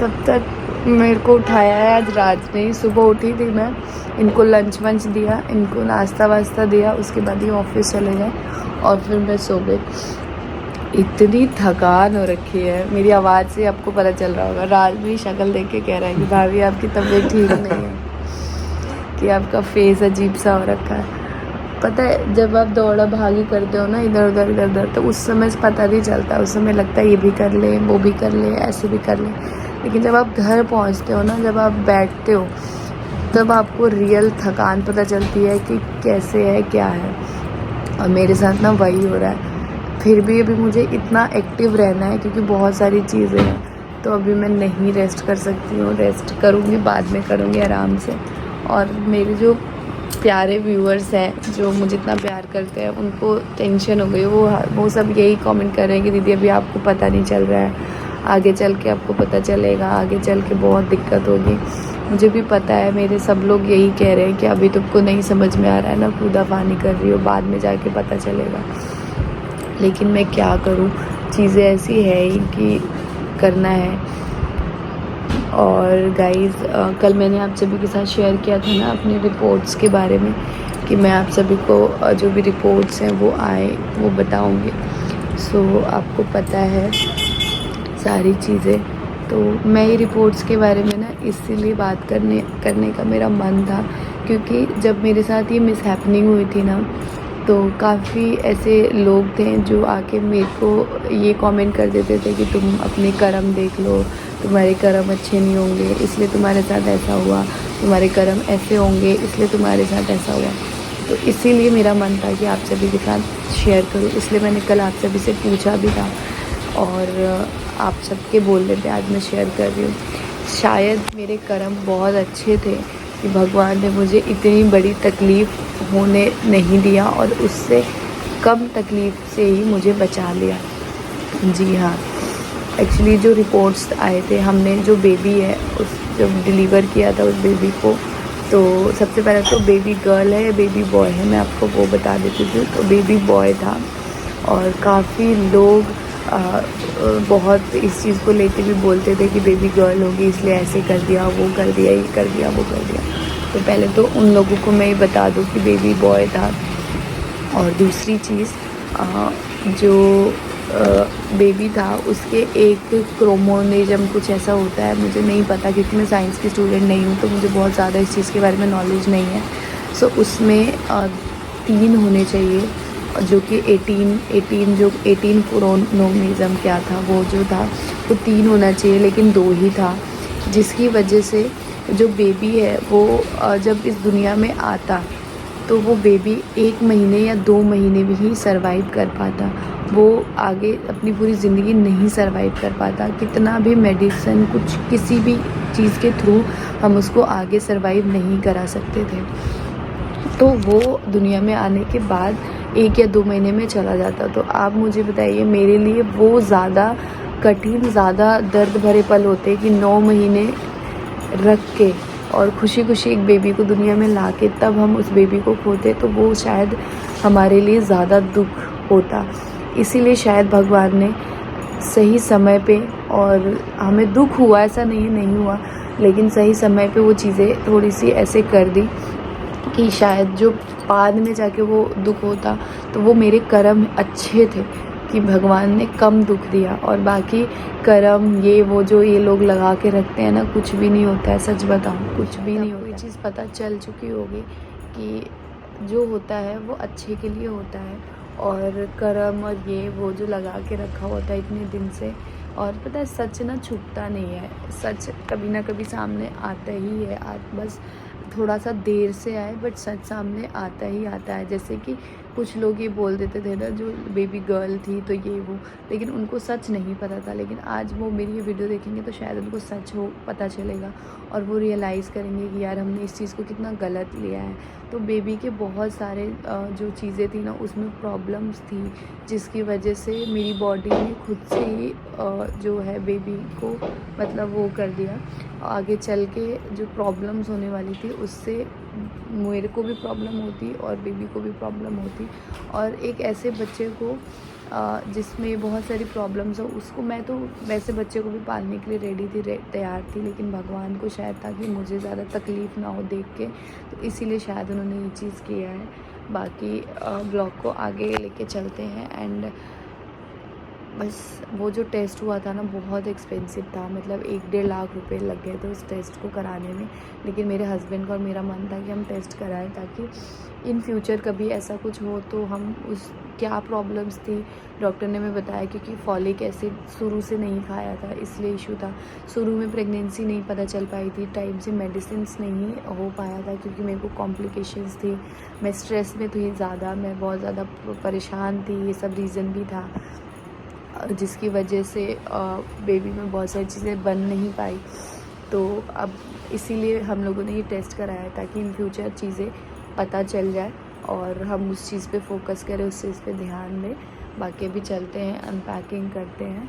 तब तक मेरे को उठाया है आज राज ने। सुबह उठी थी मैं, इनको लंच वंच दिया, इनको नाश्ता वास्ता दिया, उसके बाद ये ऑफिस चले गए और फिर मैं सो गई। इतनी थकान हो रखी है, मेरी आवाज़ से आपको पता चल रहा होगा। राज मेरी शक्ल देख के कह रहा है कि भाभी आपकी तबीयत ठीक नहीं है, कि आपका फेस अजीब सा हो रखा है। पता है जब आप दौड़ा भागी करते हो ना इधर उधर तो उस समय पता नहीं चलता, उस समय लगता है ये भी कर ले, वो भी कर ले, ऐसे भी कर ले। लेकिन जब आप घर पहुंचते हो ना, जब आप बैठते हो, तब आपको रियल थकान पता चलती है कि कैसे है, क्या है। और मेरे साथ ना वही हो रहा है। फिर भी अभी मुझे इतना एक्टिव रहना है क्योंकि बहुत सारी चीज़ें हैं, तो अभी मैं नहीं रेस्ट कर सकती हूँ। रेस्ट करूँगी, बाद में करूँगी आराम से। और मेरे जो प्यारे व्यूअर्स हैं जो मुझे इतना प्यार करते हैं, उनको टेंशन हो गई। वो सब यही कमेंट कर रहे हैं कि दीदी अभी आपको पता नहीं चल रहा है, आगे चल के आपको पता चलेगा, आगे चल के बहुत दिक्कत होगी। मुझे भी पता है, मेरे सब लोग यही कह रहे हैं कि अभी तुमको नहीं समझ में आ रहा है ना, कूदाफानी कर रही हो, बाद में जाके पता चलेगा। लेकिन मैं क्या करूं, चीज़ें ऐसी है ही कि करना है। और गाइज़ कल मैंने आप सभी के साथ शेयर किया था ना अपनी रिपोर्ट्स के बारे में, कि मैं आप सभी को जो भी रिपोर्ट्स हैं वो आए वो बताऊंगी। सो आपको पता है सारी चीज़ें, तो मैं ये रिपोर्ट्स के बारे में ना इसीलिए बात करने का मेरा मन था, क्योंकि जब मेरे साथ ये मिसहैपनिंग हुई थी ना, तो काफ़ी ऐसे लोग थे जो आके मेरे को ये कमेंट कर देते थे कि तुम अपने कर्म देख लो, तुम्हारे कर्म अच्छे नहीं होंगे इसलिए तुम्हारे साथ ऐसा हुआ, तुम्हारे कर्म ऐसे होंगे इसलिए तुम्हारे साथ ऐसा हुआ। तो इसीलिए मेरा मन था कि आप सभी के साथ शेयर करूं, इसलिए मैंने कल आप सभी से पूछा भी था और आप सबके बोलने पे आज मैं शेयर कर रही हूँ। शायद मेरे कर्म बहुत अच्छे थे कि भगवान ने मुझे इतनी बड़ी तकलीफ़ होने नहीं दिया और उससे कम तकलीफ़ से ही मुझे बचा लिया। जी हाँ, एक्चुअली जो रिपोर्ट्स आए थे, हमने जो बेबी है उस जब डिलीवर किया था उस बेबी को, तो सबसे पहले तो बेबी गर्ल है या बेबी बॉय है मैं आपको वो बता देती थी। तो बेबी बॉय था और काफ़ी लोग बहुत इस चीज़ को लेके भी बोलते थे कि बेबी गर्ल होगी इसलिए ऐसे कर दिया, वो कर दिया, ये कर दिया, वो कर दिया। तो पहले तो उन लोगों को मैं ये बता दूँ कि बेबी बॉय था। और दूसरी चीज़ जो बेबी था उसके एक क्रोमोनिज़म कुछ ऐसा होता है, मुझे नहीं पता क्योंकि मैं साइंस की स्टूडेंट नहीं हूँ, तो मुझे बहुत ज़्यादा इस चीज़ के बारे में नॉलेज नहीं है। सो उसमें 3 होने चाहिए, जो कि 18 क्रोमोनिज़म क्या था वो जो था वो 3 होना चाहिए, लेकिन 2 ही था, जिसकी वजह से जो बेबी है वो जब इस दुनिया में आता तो वो बेबी 1 महीने या 2 महीने भी ही सर्वाइव कर पाता, वो आगे अपनी पूरी ज़िंदगी नहीं सर्वाइव कर पाता। कितना भी मेडिसिन कुछ किसी भी चीज़ के थ्रू हम उसको आगे सर्वाइव नहीं करा सकते थे। तो वो दुनिया में आने के बाद 1 या 2 महीने में चला जाता। तो आप मुझे बताइए, मेरे लिए वो ज़्यादा कठिन, ज़्यादा दर्द भरे पल होते कि 9 महीने रख के और खुशी खुशी एक बेबी को दुनिया में ला के तब हम उस बेबी को खोते, तो वो शायद हमारे लिए ज़्यादा दुख होता। इसीलिए शायद भगवान ने सही समय पे, और हमें दुख हुआ ऐसा नहीं हुआ, लेकिन सही समय पे वो चीज़ें थोड़ी सी ऐसे कर दी कि शायद जो बाद में जाके वो दुख होता, तो वो मेरे कर्म अच्छे थे कि भगवान ने कम दुख दिया। और बाकी कर्म ये वो जो ये लोग लगा के रखते हैं ना, कुछ भी नहीं होता है, सच बताऊँ कुछ भी नहीं होता। ये चीज़ पता चल चुकी होगी कि जो होता है वो अच्छे के लिए होता है, और कर्म और ये वो जो लगा के रखा होता है इतने दिन से। और पता है सच ना छुपता नहीं है, सच कभी ना कभी सामने आता ही है, बस थोड़ा सा देर से आए बट सच सामने आता ही आता है। जैसे कि कुछ लोग ये बोल देते थे ना जो बेबी गर्ल थी तो ये वो, लेकिन उनको सच नहीं पता था। लेकिन आज वो मेरी ये वीडियो देखेंगे तो शायद उनको सच हो पता चलेगा और वो रियलाइज़ करेंगे कि यार हमने इस चीज़ को कितना गलत लिया है। तो बेबी के बहुत सारे जो चीज़ें थी ना उसमें प्रॉब्लम्स थी, जिसकी वजह से मेरी बॉडी ने खुद से ही जो है बेबी को मतलब वो कर दिया। आगे चल के जो प्रॉब्लम्स होने वाली थी उससे मेरे को भी प्रॉब्लम होती और बेबी को भी प्रॉब्लम होती। और एक ऐसे बच्चे को जिसमें बहुत सारी प्रॉब्लम्स हो, उसको मैं तो वैसे बच्चे को भी पालने के लिए रेडी थी, तैयार थी, लेकिन भगवान को शायद था कि मुझे ज़्यादा तकलीफ़ ना हो देख के, तो इसीलिए शायद उन्होंने ये चीज़ किया है। बाकी ब्लॉग को आगे लेके चलते हैं। एंड बस वो जो टेस्ट हुआ था ना, बहुत एक्सपेंसिव था, मतलब 1-1.5 लाख रुपए लग गए थे उस टेस्ट को कराने में। लेकिन मेरे हस्बैंड का और मेरा मन था कि हम टेस्ट कराएं, ताकि इन फ्यूचर कभी ऐसा कुछ हो तो हम उस क्या प्रॉब्लम्स थी डॉक्टर ने हमें बताया, क्योंकि फॉलिक एसिड शुरू से नहीं खाया था, इसलिए इशू था। शुरू में प्रेगनेंसी नहीं पता चल पाई थी, टाइम से मेडिसिन नहीं हो पाया था, क्योंकि मेरे को कॉम्प्लिकेशंस थी, मैं स्ट्रेस में थी ज़्यादा, मैं बहुत ज़्यादा परेशान थी, ये सब रीज़न भी था जिसकी वजह से बेबी में बहुत सारी चीज़ें बन नहीं पाई। तो अब इसीलिए हम लोगों ने ये टेस्ट कराया, ताकि इन फ्यूचर चीज़ें पता चल जाए और हम उस चीज़ पे फोकस करें, उस चीज़ पे ध्यान दें। बाकी अभी चलते हैं, अनपैकिंग करते हैं।